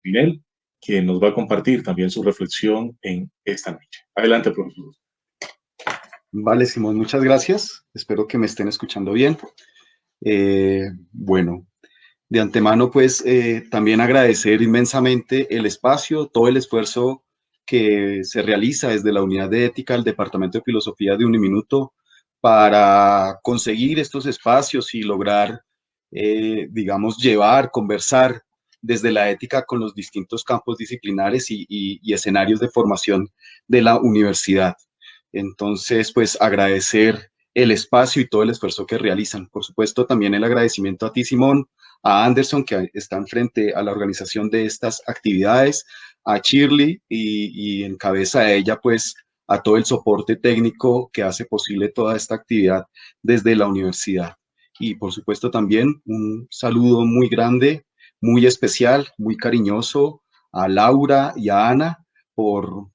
Pinel, quien nos va a compartir también su reflexión en esta noche. Adelante, profesor. Vale, Simón, muchas gracias. Espero que me estén escuchando bien. Bueno, de antemano, pues también agradecer inmensamente el espacio, todo el esfuerzo que se realiza desde la Unidad de Ética del Departamento de Filosofía de Uniminuto para conseguir estos espacios y lograr, digamos, llevar, conversar desde la ética con los distintos campos disciplinares y escenarios de formación de la universidad. Entonces, pues agradecer el espacio y todo el esfuerzo que realizan. Por supuesto, también el agradecimiento a ti, Simón, a Anderson, que están frente a la organización de estas actividades, a Shirley y en cabeza de ella, pues, a todo el soporte técnico que hace posible toda esta actividad desde la universidad. Y por supuesto también un saludo muy grande, muy especial, muy cariñoso a Laura y a Ana por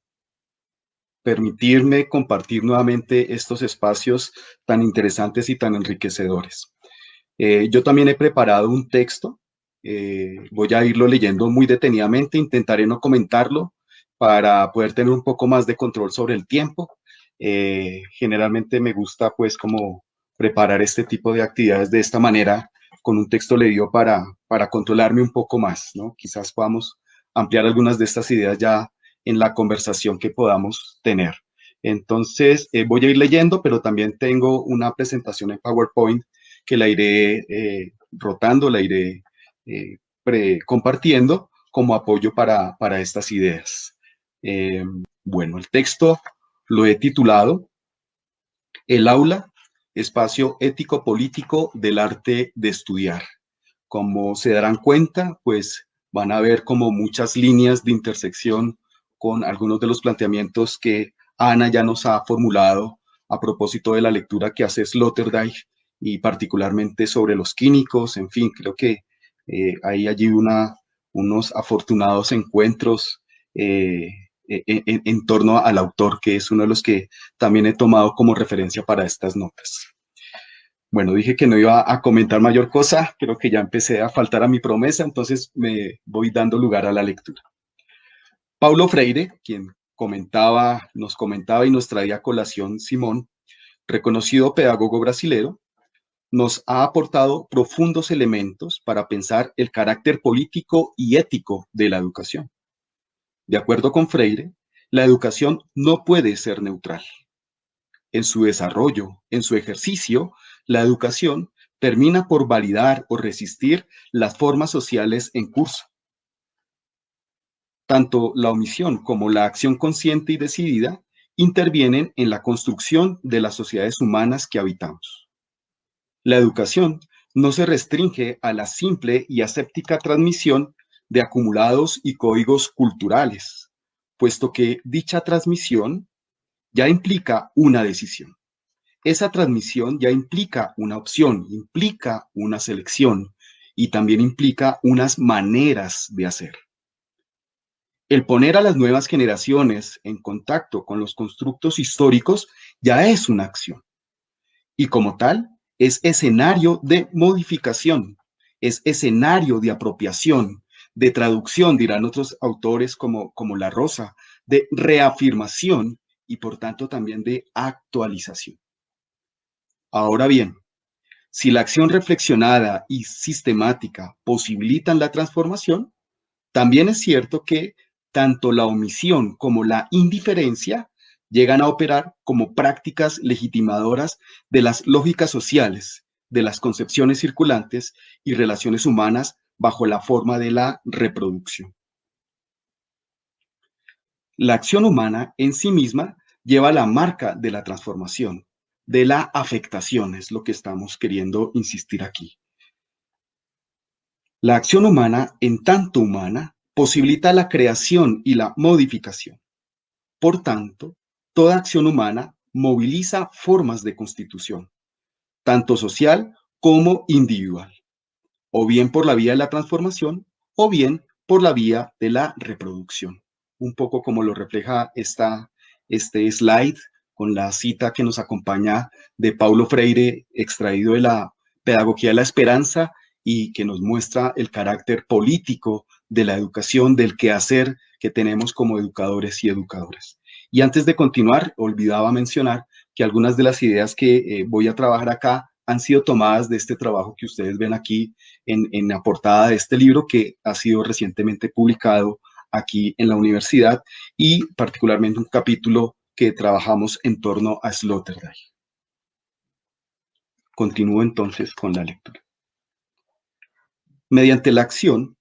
permitirme compartir nuevamente estos espacios tan interesantes y tan enriquecedores. Yo también he preparado un texto, voy a irlo leyendo muy detenidamente, intentaré no comentarlo para poder tener un poco más de control sobre el tiempo. Generalmente me gusta pues como preparar este tipo de actividades de esta manera, con un texto leído para controlarme un poco más, ¿no? Quizás podamos ampliar algunas de estas ideas ya en la conversación que podamos tener. Entonces, voy a ir leyendo, pero también tengo una presentación en PowerPoint que la iré rotando, la iré compartiendo como apoyo para estas ideas. Bueno, el texto lo he titulado El aula, espacio ético-político del arte de estudiar. Como se darán cuenta, pues van a ver como muchas líneas de intersección con algunos de los planteamientos que Ana ya nos ha formulado a propósito de la lectura que hace Sloterdijk y particularmente sobre los químicos. En fin, creo que hay allí unos afortunados encuentros en torno al autor, que es uno de los que también he tomado como referencia para estas notas. Bueno, dije que no iba a comentar mayor cosa, creo que ya empecé a faltar a mi promesa, entonces me voy dando lugar a la lectura. Paulo Freire, quien nos comentaba y nos traía a colación Simón, reconocido pedagogo brasilero, nos ha aportado profundos elementos para pensar el carácter político y ético de la educación. De acuerdo con Freire, la educación no puede ser neutral. En su desarrollo, en su ejercicio, la educación termina por validar o resistir las formas sociales en curso. Tanto la omisión como la acción consciente y decidida intervienen en la construcción de las sociedades humanas que habitamos. La educación no se restringe a la simple y aséptica transmisión de acumulados y códigos culturales, puesto que dicha transmisión ya implica una decisión. Esa transmisión ya implica una opción, implica una selección y también implica unas maneras de hacer. El poner a las nuevas generaciones en contacto con los constructos históricos ya es una acción y como tal es escenario de modificación, es escenario de apropiación, de traducción, dirán otros autores como La Rosa, de reafirmación y por tanto también de actualización. Ahora bien, si la acción reflexionada y sistemática posibilitan la transformación, también es cierto que tanto la omisión como la indiferencia llegan a operar como prácticas legitimadoras de las lógicas sociales, de las concepciones circulantes y relaciones humanas bajo la forma de la reproducción. La acción humana en sí misma lleva la marca de la transformación, de la afectación, es lo que estamos queriendo insistir aquí. La acción humana, en tanto humana, posibilita la creación y la modificación. Por tanto, toda acción humana moviliza formas de constitución, tanto social como individual, o bien por la vía de la transformación, o bien por la vía de la reproducción. Un poco como lo refleja este slide con la cita que nos acompaña de Paulo Freire, extraído de la Pedagogía de la Esperanza, y que nos muestra el carácter político de la educación, del quehacer que tenemos como educadores y educadoras. Y antes de continuar, olvidaba mencionar que algunas de las ideas que voy a trabajar acá han sido tomadas de este trabajo que ustedes ven aquí en la portada de este libro que ha sido recientemente publicado aquí en la universidad y particularmente un capítulo que trabajamos en torno a Sloterdijk. Continúo entonces con la lectura. Mediante la acción,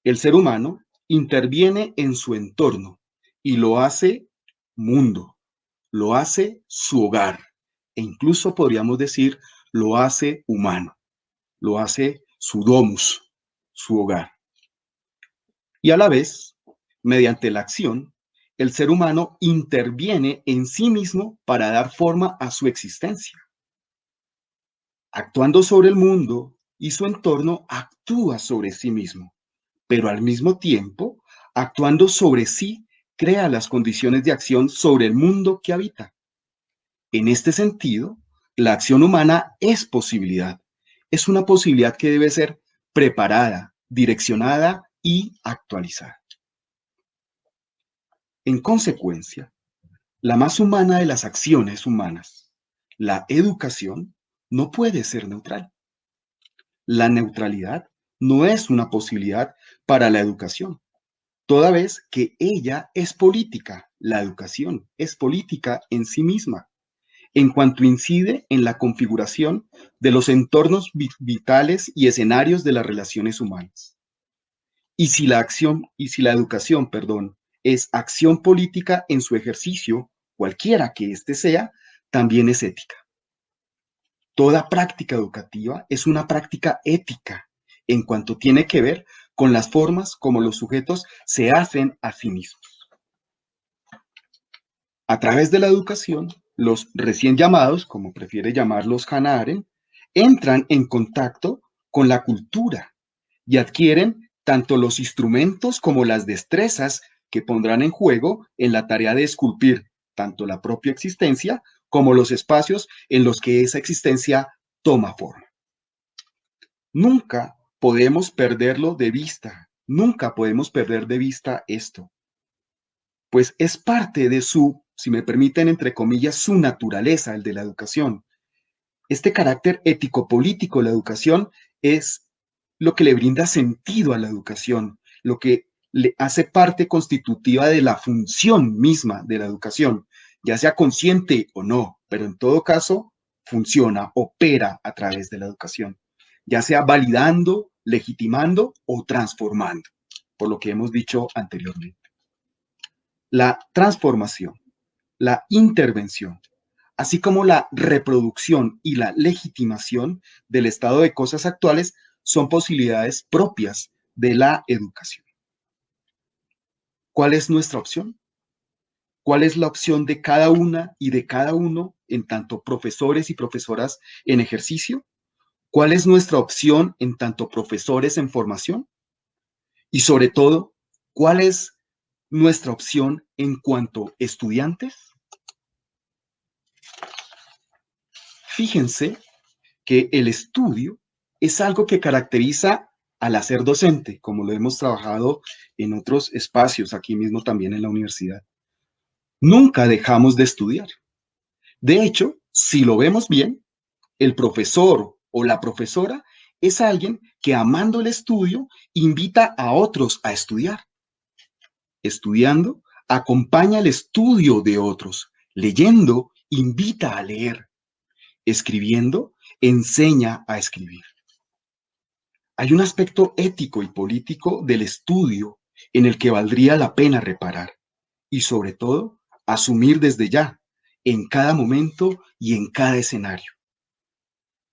el ser humano interviene en su entorno y lo hace mundo, lo hace su hogar e incluso podríamos decir lo hace humano, lo hace su domus, su hogar. Y a la vez, mediante la acción, el ser humano interviene en sí mismo para dar forma a su existencia. Actuando sobre el mundo y su entorno, actúa sobre sí mismo, pero al mismo tiempo, actuando sobre sí, crea las condiciones de acción sobre el mundo que habita. En este sentido, la acción humana es posibilidad. Es una posibilidad que debe ser preparada, direccionada y actualizada. En consecuencia, la más humana de las acciones humanas, la educación, no puede ser neutral. La neutralidad no es una posibilidad para la educación, toda vez que ella es política. La educación es política en sí misma, en cuanto incide en la configuración de los entornos vitales y escenarios de las relaciones humanas. Y si la educación, es acción política en su ejercicio, cualquiera que éste sea, también es ética. Toda práctica educativa es una práctica ética en cuanto tiene que ver con las formas como los sujetos se hacen a sí mismos. A través de la educación, los recién llamados, como prefiere llamarlos Hannah Arendt, entran en contacto con la cultura y adquieren tanto los instrumentos como las destrezas que pondrán en juego en la tarea de esculpir tanto la propia existencia como los espacios en los que esa existencia toma forma. Nunca podemos perderlo de vista, nunca podemos perder de vista esto, pues es parte de su, si me permiten, entre comillas, su naturaleza, el de la educación. Este carácter ético-político de la educación es lo que le brinda sentido a la educación, lo que le hace parte constitutiva de la función misma de la educación, ya sea consciente o no, pero en todo caso funciona, opera a través de la educación, ya sea validando, legitimando o transformando, por lo que hemos dicho anteriormente. La transformación, la intervención, así como la reproducción y la legitimación del estado de cosas actuales son posibilidades propias de la educación. ¿Cuál es nuestra opción? ¿Cuál es la opción de cada una y de cada uno en tanto profesores y profesoras en ejercicio? ¿Cuál es nuestra opción en tanto profesores en formación? Y sobre todo, ¿cuál es nuestra opción en cuanto estudiantes? Fíjense que el estudio es algo que caracteriza al hacer docente, como lo hemos trabajado en otros espacios, aquí mismo también en la universidad. Nunca dejamos de estudiar. De hecho, si lo vemos bien, el profesor o la profesora es alguien que amando el estudio invita a otros a estudiar. Estudiando, acompaña el estudio de otros. Leyendo, invita a leer. Escribiendo, enseña a escribir. Hay un aspecto ético y político del estudio en el que valdría la pena reparar y sobre todo asumir desde ya, en cada momento y en cada escenario.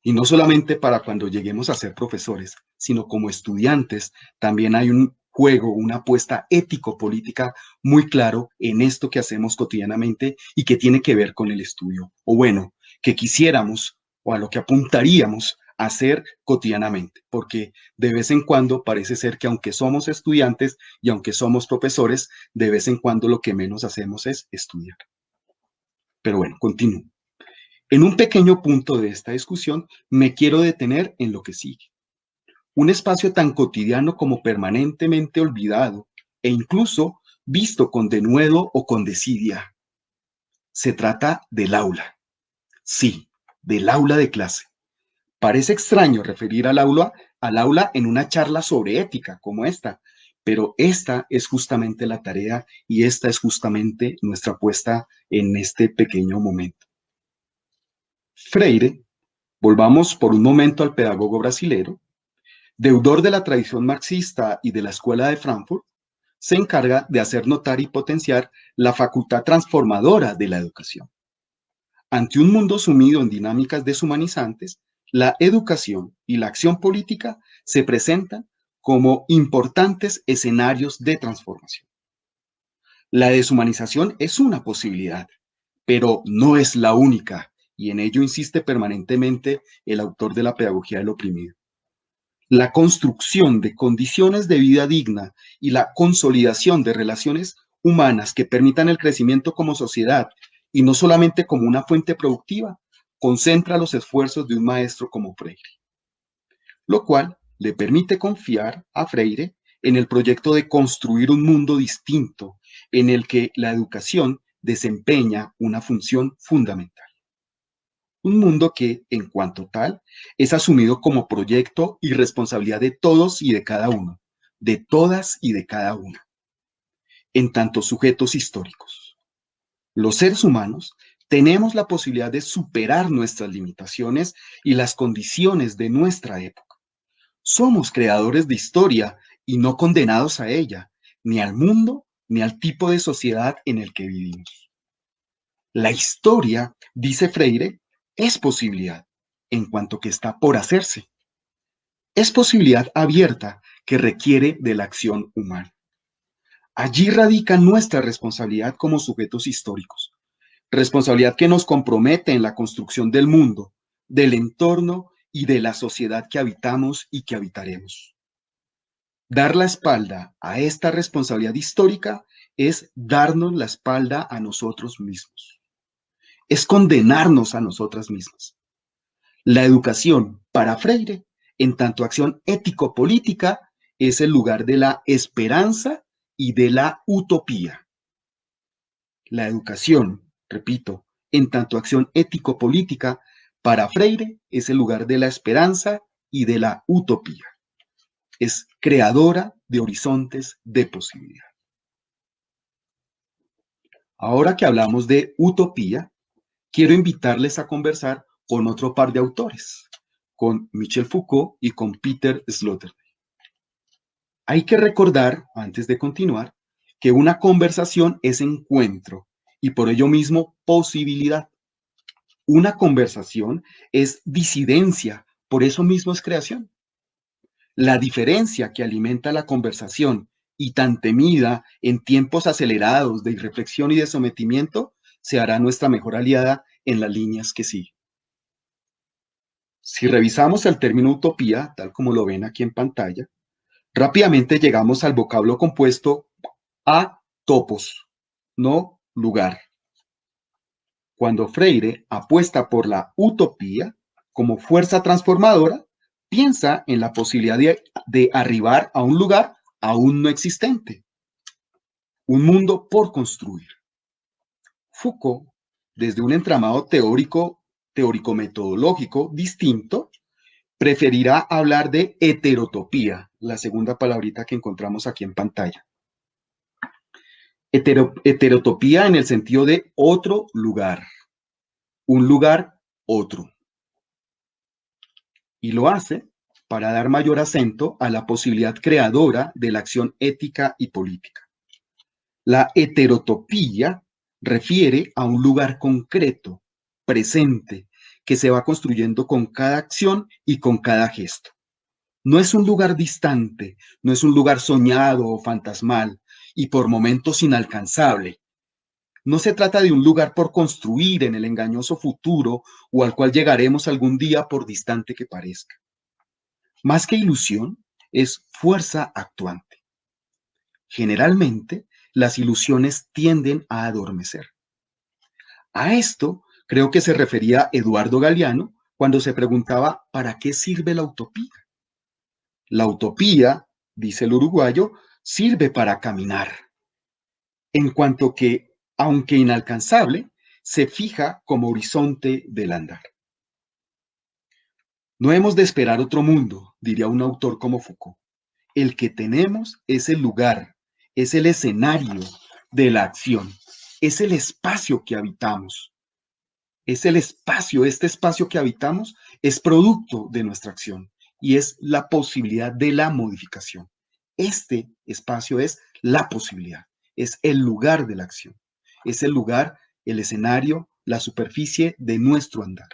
Y no solamente para cuando lleguemos a ser profesores, sino como estudiantes, también hay un juego, una apuesta ético-política muy claro en esto que hacemos cotidianamente y que tiene que ver con el estudio, o bueno, que quisiéramos o a lo que apuntaríamos a hacer cotidianamente, porque de vez en cuando parece ser que aunque somos estudiantes y aunque somos profesores, de vez en cuando lo que menos hacemos es estudiar. Pero bueno, continúo. En un pequeño punto de esta discusión me quiero detener en lo que sigue. un espacio tan cotidiano como permanentemente olvidado e incluso visto con denuedo o con desidia. Se trata del aula. Sí, del aula de clase. Parece extraño referir al aula en una charla sobre ética como esta, pero esta es justamente la tarea y esta es justamente nuestra apuesta en este pequeño momento. Freire, volvamos por un momento al pedagogo brasilero, deudor de la tradición marxista y de la Escuela de Frankfurt, se encarga de hacer notar y potenciar la facultad transformadora de la educación. Ante un mundo sumido en dinámicas deshumanizantes, la educación y la acción política se presentan como importantes escenarios de transformación. La deshumanización es una posibilidad, pero no es la única, y en ello insiste permanentemente el autor de la Pedagogía del Oprimido. La construcción de condiciones de vida digna y la consolidación de relaciones humanas que permitan el crecimiento como sociedad y no solamente como una fuente productiva, concentra los esfuerzos de un maestro como Freire, lo cual le permite confiar a Freire en el proyecto de construir un mundo distinto en el que la educación desempeña una función fundamental. Un mundo que, en cuanto tal, es asumido como proyecto y responsabilidad de todos y de cada uno, de todas y de cada una, en tanto sujetos históricos. Los seres humanos tenemos la posibilidad de superar nuestras limitaciones y las condiciones de nuestra época. Somos creadores de historia y no condenados a ella, ni al mundo, ni al tipo de sociedad en el que vivimos. La historia, dice Freire, es posibilidad, en cuanto que está por hacerse. Es posibilidad abierta que requiere de la acción humana. Allí radica nuestra responsabilidad como sujetos históricos, responsabilidad que nos compromete en la construcción del mundo, del entorno y de la sociedad que habitamos y que habitaremos. Dar la espalda a esta responsabilidad histórica es darnos la espalda a nosotros mismos. Es condenarnos a nosotras mismas. La educación para Freire, en tanto acción ético-política, es el lugar de la esperanza y de la utopía. La educación, repito, en tanto acción ético-política, para Freire es el lugar de la esperanza y de la utopía. Es creadora de horizontes de posibilidad. Ahora que hablamos de utopía, quiero invitarles a conversar con otro par de autores, con Michel Foucault y con Peter Sloterdijk. Hay que recordar, antes de continuar, que una conversación es encuentro y por ello mismo posibilidad. Una conversación es disidencia, por eso mismo es creación. La diferencia que alimenta la conversación y tan temida en tiempos acelerados de irreflexión y de sometimiento se hará nuestra mejor aliada en las líneas que siguen. Si revisamos el término utopía, tal como lo ven aquí en pantalla, rápidamente llegamos al vocablo compuesto a topos, no lugar. Cuando Freire apuesta por la utopía como fuerza transformadora, piensa en la posibilidad de arribar a un lugar aún no existente, un mundo por construir. Foucault, desde un entramado teórico-metodológico distinto, preferirá hablar de heterotopía, la segunda palabrita que encontramos aquí en pantalla. Heterotopía en el sentido de otro lugar, un lugar otro. Y lo hace para dar mayor acento a la posibilidad creadora de la acción ética y política. La heterotopía refiere a un lugar concreto, presente, que se va construyendo con cada acción y con cada gesto. No es un lugar distante, no es un lugar soñado o fantasmal y por momentos inalcanzable. No se trata de un lugar por construir en el engañoso futuro o al cual llegaremos algún día por distante que parezca. Más que ilusión, es fuerza actuante. Generalmente, las ilusiones tienden a adormecer. A esto creo que se refería Eduardo Galeano cuando se preguntaba ¿para qué sirve la utopía? La utopía, dice el uruguayo, sirve para caminar, en cuanto que, aunque inalcanzable, se fija como horizonte del andar. No hemos de esperar otro mundo, diría un autor como Foucault. El que tenemos es el lugar, es el escenario de la acción, es el espacio que habitamos. Es el espacio, este espacio que habitamos es producto de nuestra acción y es la posibilidad de la modificación. Este espacio es la posibilidad, es el lugar de la acción, es el lugar, el escenario, la superficie de nuestro andar.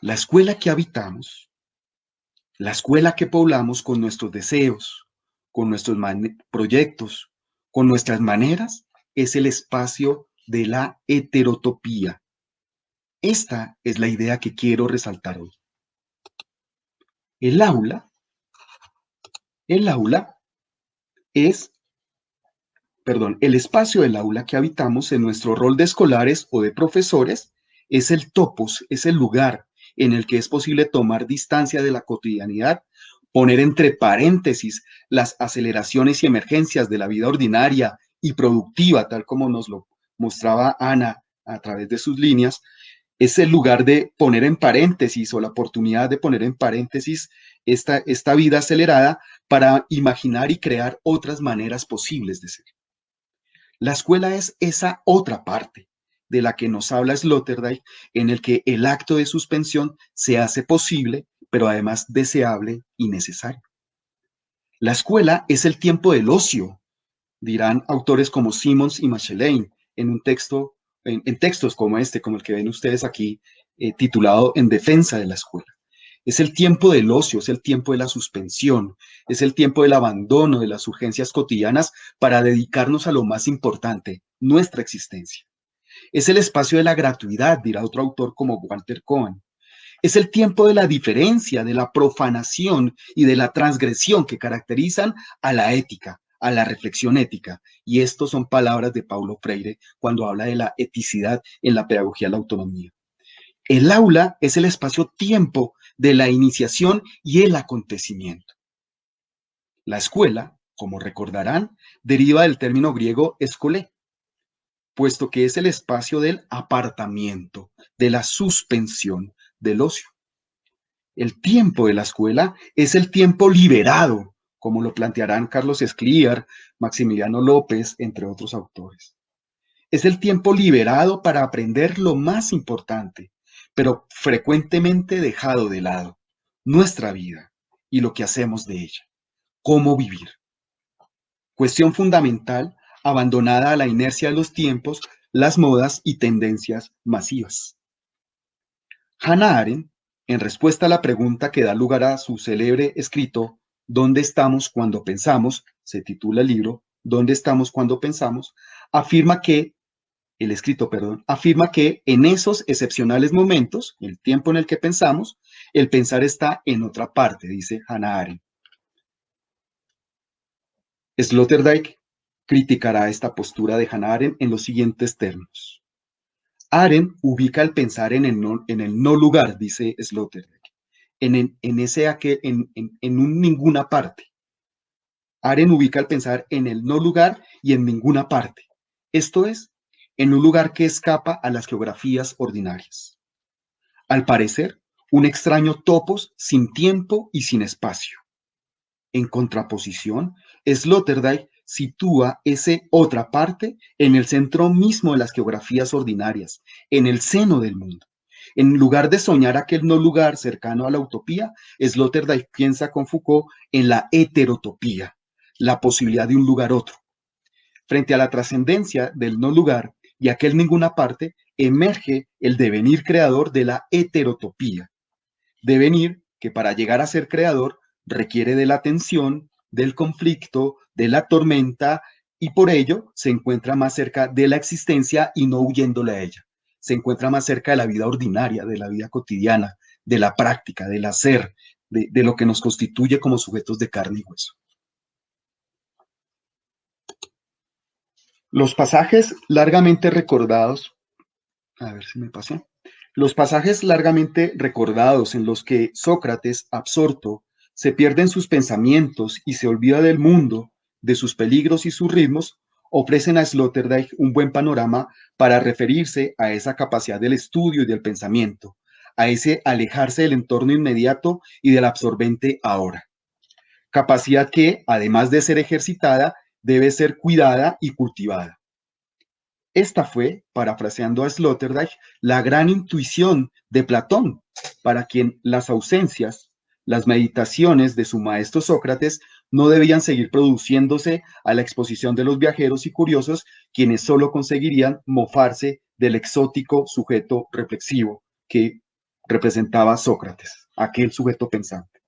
La escuela que habitamos, la escuela que poblamos con nuestros deseos, con nuestros proyectos, con nuestras maneras, es el espacio de la heterotopía. Esta es la idea que quiero resaltar hoy. El aula es, el espacio del aula que habitamos en nuestro rol de escolares o de profesores es el topos, es el lugar en el que es posible tomar distancia de la cotidianidad, poner entre paréntesis las aceleraciones y emergencias de la vida ordinaria y productiva, tal como nos lo mostraba Ana a través de sus líneas. Es el lugar de poner en paréntesis o la oportunidad de poner en paréntesis esta vida acelerada para imaginar y crear otras maneras posibles de ser. La escuela es esa otra parte de la que nos habla Sloterdijk, en el que el acto de suspensión se hace posible, pero además deseable y necesario. La escuela es el tiempo del ocio, dirán autores como Simons y Machelain en un texto, en textos como este, como el que ven ustedes aquí, titulado En defensa de la escuela. Es el tiempo del ocio, es el tiempo de la suspensión, es el tiempo del abandono de las urgencias cotidianas para dedicarnos a lo más importante, nuestra existencia. Es el espacio de la gratuidad, dirá otro autor como Walter Cohen. Es el tiempo de la diferencia, de la profanación y de la transgresión que caracterizan a la ética, a la reflexión ética. Y estos son palabras de Paulo Freire cuando habla de la eticidad en la pedagogía de la autonomía. El aula es el espacio-tiempo de la iniciación y el acontecimiento. La escuela, como recordarán, deriva del término griego escolé, puesto que es el espacio del apartamiento, de la suspensión, del ocio. El tiempo de la escuela es el tiempo liberado, como lo plantearán Carlos Escliar, Maximiliano López, entre otros autores. Es el tiempo liberado para aprender lo más importante, pero frecuentemente dejado de lado, nuestra vida y lo que hacemos de ella, cómo vivir. Cuestión fundamental, abandonada a la inercia de los tiempos, las modas y tendencias masivas. Hannah Arendt, en respuesta a la pregunta que da lugar a su célebre escrito ¿Dónde estamos cuando pensamos?, se titula el libro ¿Dónde estamos cuando pensamos?, afirma que en esos excepcionales momentos, el tiempo en el que pensamos, el pensar está en otra parte, dice Hannah Arendt. Sloterdijk criticará esta postura de Hannah Arendt en los siguientes términos. Arendt ubica el pensar en el no lugar, dice Sloterdijk, en ninguna parte. Arendt ubica el pensar en el no lugar y en ninguna parte. Esto es, en un lugar que escapa a las geografías ordinarias. Al parecer, un extraño topos sin tiempo y sin espacio. En contraposición, Sloterdijk sitúa ese otra parte en el centro mismo de las geografías ordinarias, en el seno del mundo. En lugar de soñar aquel no lugar cercano a la utopía, Sloterdijk piensa con Foucault en la heterotopía, la posibilidad de un lugar otro. Frente a la trascendencia del no lugar y aquel ninguna parte, emerge el devenir creador de la heterotopía. Devenir que para llegar a ser creador requiere de la tensión, del conflicto, de la tormenta, y por ello se encuentra más cerca de la existencia y no huyéndole a ella. Se encuentra más cerca de la vida ordinaria, de la vida cotidiana, de la práctica, del hacer, de lo que nos constituye como sujetos de carne y hueso. Los pasajes largamente recordados, los pasajes largamente recordados en los que Sócrates, absorto se pierde en sus pensamientos y se olvida del mundo, de sus peligros y sus ritmos, ofrecen a Sloterdijk un buen panorama para referirse a esa capacidad del estudio y del pensamiento, a ese alejarse del entorno inmediato y del absorbente ahora. Capacidad que, además de ser ejercitada, debe ser cuidada y cultivada. Esta fue, parafraseando a Sloterdijk, la gran intuición de Platón, para quien las ausencias, las meditaciones de su maestro Sócrates no debían seguir produciéndose a la exposición de los viajeros y curiosos, quienes solo conseguirían mofarse del exótico sujeto reflexivo que representaba Sócrates, aquel sujeto pensante.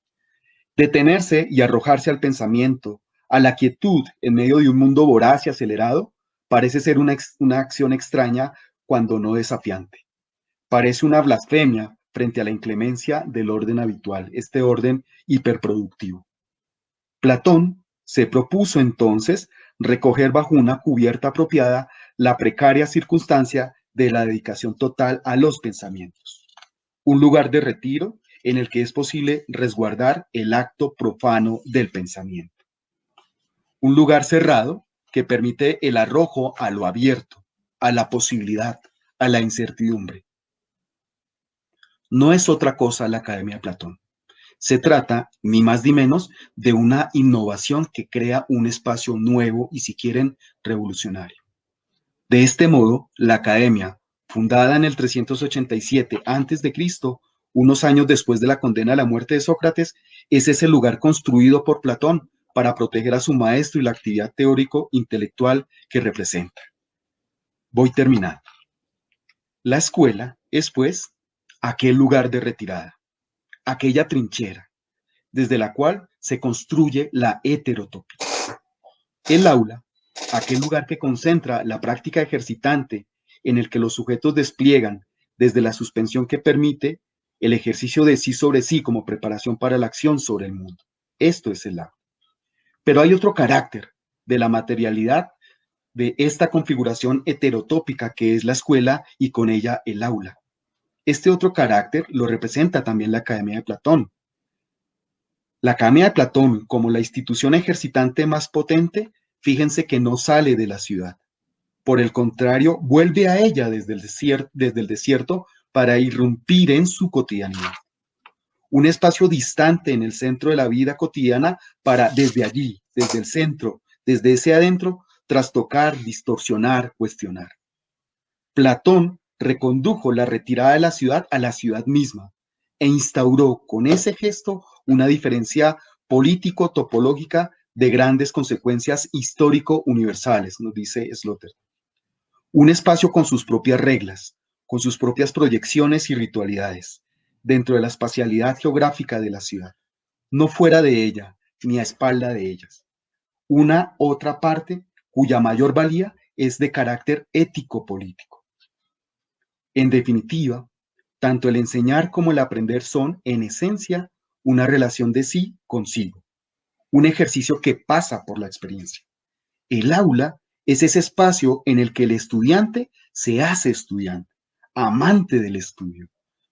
Detenerse y arrojarse al pensamiento, a la quietud en medio de un mundo voraz y acelerado, parece ser una acción extraña cuando no desafiante. Parece una blasfemia frente a la inclemencia del orden habitual, este orden hiperproductivo. Platón se propuso entonces recoger bajo una cubierta apropiada la precaria circunstancia de la dedicación total a los pensamientos. Un lugar de retiro en el que es posible resguardar el acto profano del pensamiento. Un lugar cerrado que permite el arrojo a lo abierto, a la posibilidad, a la incertidumbre. No es otra cosa la Academia de Platón. Se trata, ni más ni menos, de una innovación que crea un espacio nuevo y, si quieren, revolucionario. De este modo, la Academia, fundada en el 387 a.C., unos años después de la condena a la muerte de Sócrates, es ese lugar construido por Platón para proteger a su maestro y la actividad teórico-intelectual que representa. Voy terminando. La escuela es, pues, aquel lugar de retirada, aquella trinchera, desde la cual se construye la heterotopía. El aula, aquel lugar que concentra la práctica ejercitante en el que los sujetos despliegan, desde la suspensión que permite, el ejercicio de sí sobre sí como preparación para la acción sobre el mundo. Esto es el aula. Pero hay otro carácter de la materialidad de esta configuración heterotópica que es la escuela y con ella el aula. Este otro carácter lo representa también la Academia de Platón. La Academia de Platón, como la institución ejercitante más potente, fíjense que no sale de la ciudad. Por el contrario, vuelve a ella desde el desierto para irrumpir en su cotidianidad. Un espacio distante en el centro de la vida cotidiana para desde allí, desde el centro, desde ese adentro, trastocar, distorsionar, cuestionar. Platón recondujo la retirada de la ciudad a la ciudad misma e instauró con ese gesto una diferencia político-topológica de grandes consecuencias histórico-universales, nos dice Sloterdijk. Un espacio con sus propias reglas, con sus propias proyecciones y ritualidades, dentro de la espacialidad geográfica de la ciudad, no fuera de ella, ni a espalda de ellas. Una otra parte cuya mayor valía es de carácter ético-político. En definitiva, tanto el enseñar como el aprender son, en esencia, una relación de sí consigo, un ejercicio que pasa por la experiencia. El aula es ese espacio en el que el estudiante se hace estudiante, amante del estudio,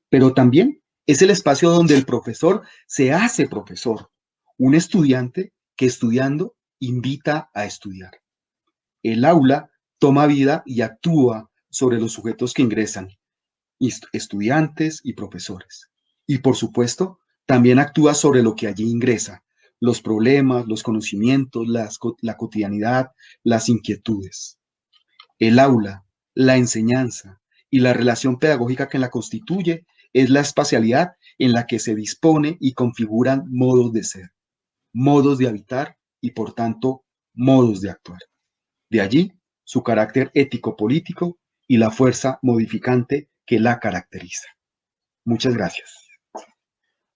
pero también es el espacio donde el profesor se hace profesor, un estudiante que estudiando invita a estudiar. El aula toma vida y actúa sobre los sujetos que ingresan, estudiantes y profesores. Y por supuesto, también actúa sobre lo que allí ingresa, los problemas, los conocimientos, la cotidianidad, las inquietudes. El aula, la enseñanza y la relación pedagógica que la constituye es la espacialidad en la que se dispone y configuran modos de ser, modos de habitar y por tanto modos de actuar. De allí su carácter ético-político y la fuerza modificante que la caracteriza. Muchas gracias.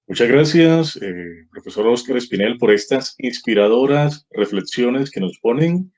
Muchas gracias, profesor Óscar Espinel, por estas inspiradoras reflexiones que nos ponen